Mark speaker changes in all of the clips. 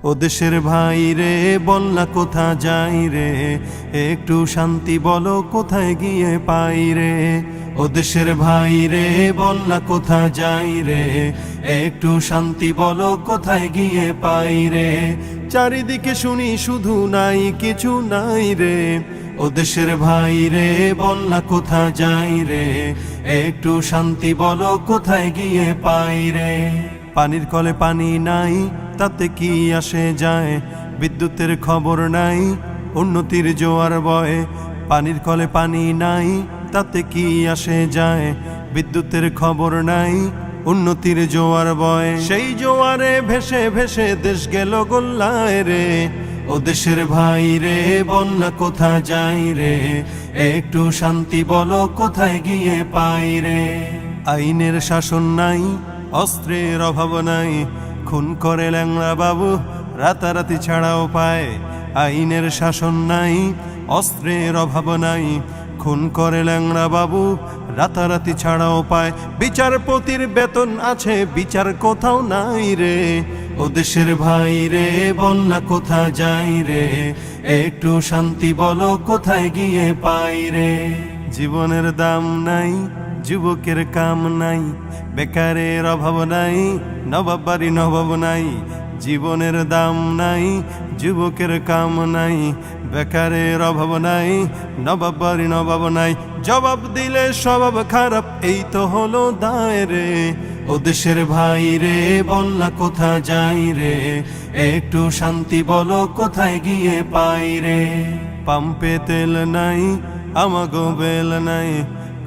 Speaker 1: ও দেশের ভাই রে বল না কোথা যাই রে, একটু শান্তি বলো কোথায় গিয়ে পাই রে। ও দেশের ভাই রে বল না কোথা যাই রে, একটু শান্তি বলো কোথায় গিয়ে পাই রে। চারিদিকে শুনি শুধু নাই কিছু নাই রে, ও দেশের ভাই রে বল না কোথা যাই রে, একটু শান্তি বলো কোথায় গিয়ে পাই রে। পানির কলে পানি নাই তাতে কি আসে যায়, বিদ্যুতের খবর নাই উন্নতির জোয়ার বয়। পানির কলে পানি নাই তাতে কি আসে যায়, বিদ্যুতের খবর নাই উন্নতির জোয়ার বয়। সেই জোয়ারে ভেসে ভেসে দেশ গেল গোল্লায় রে, ও দেশের ভাই রে বল না কোথা যাই রে, একটু শান্তি বলো কোথায় গিয়ে পাই রে। আইনের শাসন নাই, অস্ত্রের অভাব নাই, খুন করে ল্যাংড়া বাবু রাতারাতি ছাড়াও পায়। আইনের শাসন নাই, অস্ত্রের অভাব নাই, খুন করে ল্যাংড়া বাবু রাতারাতি ছাড়াও পায়। বিচারপতির বেতন আছে, বিচার কোথাও নাই রে, ও দেশের ভাই রে বল না কোথা যাই রে, একটু শান্তি বলো কোথায় গিয়ে পাই রে। জীবনের দাম নাই, যুবকের কাম নাই, বেকারের অভাব নাই, নবাব বাড়ি নবাব নাই। জীবনের দাম নাই, যুবকের কাম নাই, বেকারের অভাব নাই, নবাব বাড়ি নবাব নাই। জবাব দিলে স্বভাব খারাপ এই তো হলো দায় রে, ও দেশের ভাই রে বল না কোথা যাই রে, একটু শান্তি বলো কোথায় গিয়ে পাই রে। পাম্পে তেল নাই, আমাগো বেল নাই,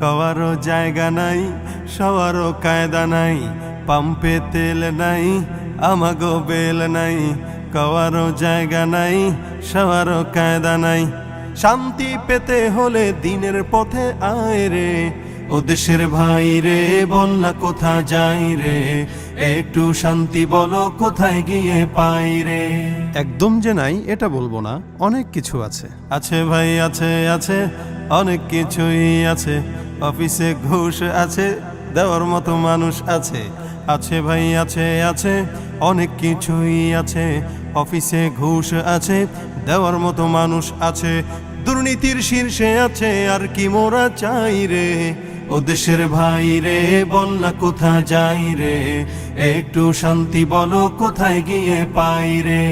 Speaker 1: কারো জায়গা নাই, সবারও কায়দা নাই। পাম্পে তেল নাই, আমাগো বেল নাই, কারো জায়গা নাই, সবারও কায়দা নাই। শান্তি পেতে হলে দিনের পথে আয় রে, ও দেশের ভাই রে বল না কোথা যাই রে, একটু শান্তি বলো কোথায় গিয়ে পাই রে।
Speaker 2: একদম যে নাই এটা বলবো না, অনেক কিছু আছে।
Speaker 1: আছে ভাই আছে, আছে অনেক কিছুই আছে। অফিসে ঘুষ আছে, দেওয়ার মতো মানুষ আছে। আছে ভাই আছে, আছে অনেক কিছুই আছে। অফিসে ঘুষ আছে, দেওয়ার মতো মানুষ আছে। দুর্নীতির শীর্ষে আছে, আর কি মোরা চাই রে, ও দেশের ভাই রে বল না কোথা যাই রে, একটু শান্তি বলো কোথায় গিয়ে পাই রে।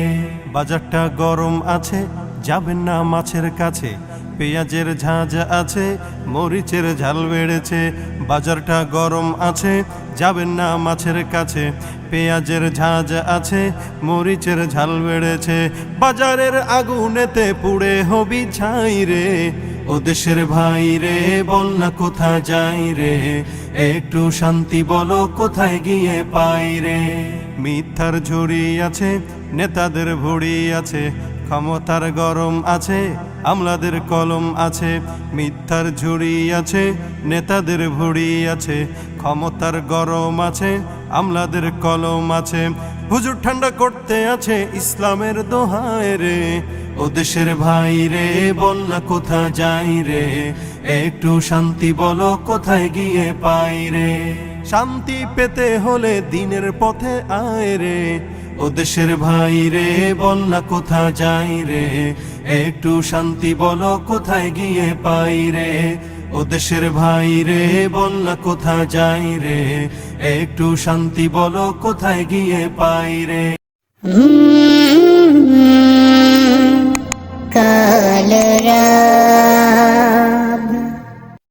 Speaker 1: বাজারটা গরম আছে, যাবেন না মাছের কাছে, পেঁয়াজের ঝাঁঝ আছে, মরিচের ঝাল বেড়েছে। বাজারটা গরম আছে, যাবেন না মাছের কাছে, পেঁয়াজের ঝাঁঝ আছে, মরিচের ঝাল বেড়েছে। বাজারের আগুনেতে পুড়ে হবি ছাই রে, ও দেশের ভাই রে বল না কোথা যাই রে, একটু শান্তি বলো কোথায় গিয়ে পাই রে। মিথ্যার ঝুড়ি আছে, নেতাদের ভুড়ি আছে, ক্ষমতার গরম আছে, আমলাদের কলম আছে। মিথ্যার ঝুড়ি আছে, নেতাদের ভুড়ি আছে, ক্ষমতার গরম আছে, আমলাদের কলম আছে। হুজুর ঠান্ডা করতে আছে ইসলামের দোহায় রে, ও দেশের ভাই রে বল না কোথা যাই রে, একটু শান্তি বলো কোথায় গিয়ে পাই রে। শান্তি পেতে হলে দিনের পথে আয় রে, ও দেশের ভাই রে বল না কোথা যাই রে, একটু শান্তি বলো কোথায় গিয়ে পাই রে। ও দেশের ভাই রে বল না কোথা যাই রে, একটু শান্তি বলো কোথায় গিয়ে পাই রে।
Speaker 3: কাল রাত